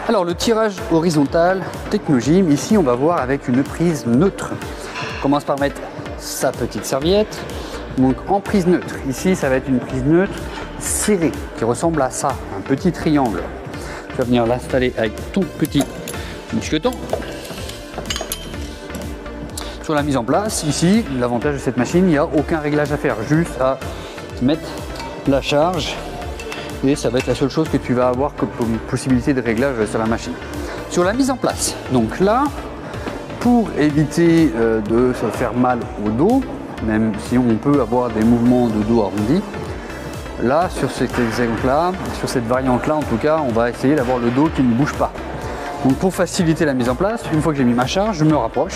Alors le tirage horizontal Technogym, ici on va voir avec une prise neutre. On commence par mettre sa petite serviette, donc en prise neutre. Ici ça va être une prise neutre serrée qui ressemble à ça, un petit triangle. Tu vas venir l'installer avec ton petit mousqueton. Sur la mise en place, ici l'avantage de cette machine, il n'y a aucun réglage à faire, juste à mettre la charge. Et ça va être la seule chose que tu vas avoir comme possibilité de réglage sur la machine. Sur la mise en place, donc là, pour éviter de se faire mal au dos, même si on peut avoir des mouvements de dos arrondi, là, sur cet exemple-là, sur cette variante-là, en tout cas, on va essayer d'avoir le dos qui ne bouge pas. Donc pour faciliter la mise en place, une fois que j'ai mis ma charge, je me rapproche,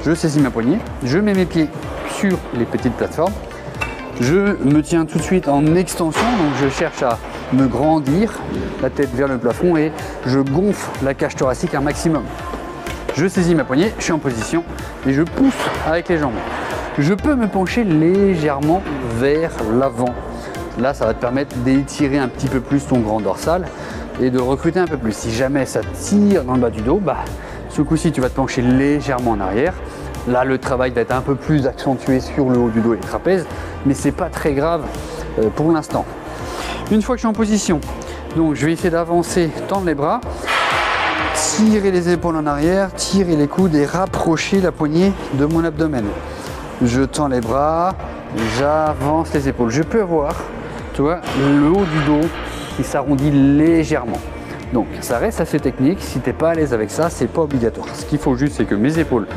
je saisis ma poignée, je mets mes pieds sur les petites plateformes, je me tiens tout de suite en extension, donc je cherche à me grandir, la tête vers le plafond et je gonfle la cage thoracique un maximum. Je saisis ma poignée, je suis en position et je pousse avec les jambes. Je peux me pencher légèrement vers l'avant. Là, ça va te permettre d'étirer un petit peu plus ton grand dorsal et de recruter un peu plus. Si jamais ça tire dans le bas du dos, ce coup-ci, tu vas te pencher légèrement en arrière. Là, le travail va être un peu plus accentué sur le haut du dos et les trapèzes, mais c'est pas très grave pour l'instant. Une fois que je suis en position, donc je vais essayer d'avancer, tendre les bras, tirer les épaules en arrière, tirer les coudes et rapprocher la poignée de mon abdomen. Je tends les bras, j'avance les épaules. Je peux avoir, tu vois, le haut du dos qui s'arrondit légèrement. Donc ça reste assez technique. Si tu n'es pas à l'aise avec ça, c'est pas obligatoire. Ce qu'il faut juste, c'est que mes épaules,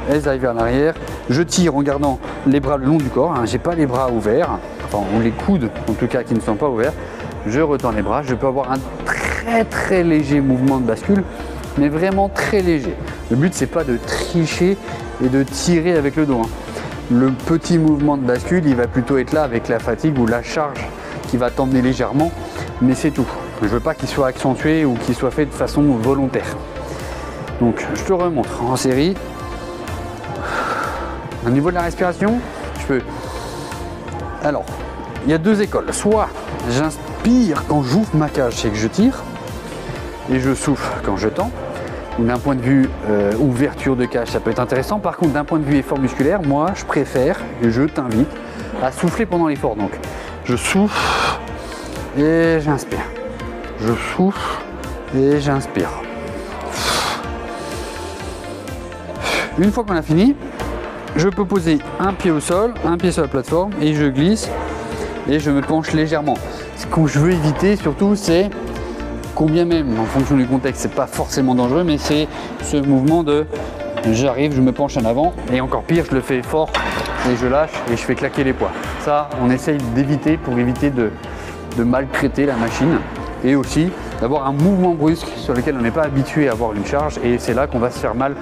elles aillent vers l'arrière. Je tire en gardant les bras le long du corps. J'ai pas les bras ouverts, enfin ou les coudes en tout cas qui ne sont pas ouverts. Je retends les bras. Je peux avoir un très léger mouvement de bascule, mais vraiment très léger. Le but c'est pas de tricher et de tirer avec le dos. Le petit mouvement de bascule, il va plutôt être là avec la fatigue ou la charge qui va t'emmener légèrement, mais c'est tout. Je veux pas qu'il soit accentué ou qu'il soit fait de façon volontaire. Donc je te remontre en série. Au niveau de la respiration, je peux. Alors, il y a deux écoles. Soit j'inspire quand j'ouvre ma cage, c'est que je tire, et je souffle quand je tends. D'un point de vue ouverture de cage, ça peut être intéressant. Par contre, d'un point de vue effort musculaire, moi, je préfère et je t'invite à souffler pendant l'effort. Donc, je souffle et j'inspire. Je souffle et j'inspire. Une fois qu'on a fini, je peux poser un pied au sol, un pied sur la plateforme et je glisse et je me penche légèrement. Ce que je veux éviter surtout, c'est combien même, en fonction du contexte, c'est pas forcément dangereux, mais c'est ce mouvement de j'arrive, je me penche en avant et encore pire, je le fais fort et je lâche et je fais claquer les poids. Ça, on essaye d'éviter pour éviter de maltraiter la machine et aussi d'avoir un mouvement brusque sur lequel on n'est pas habitué à avoir une charge et c'est là qu'on va se faire mal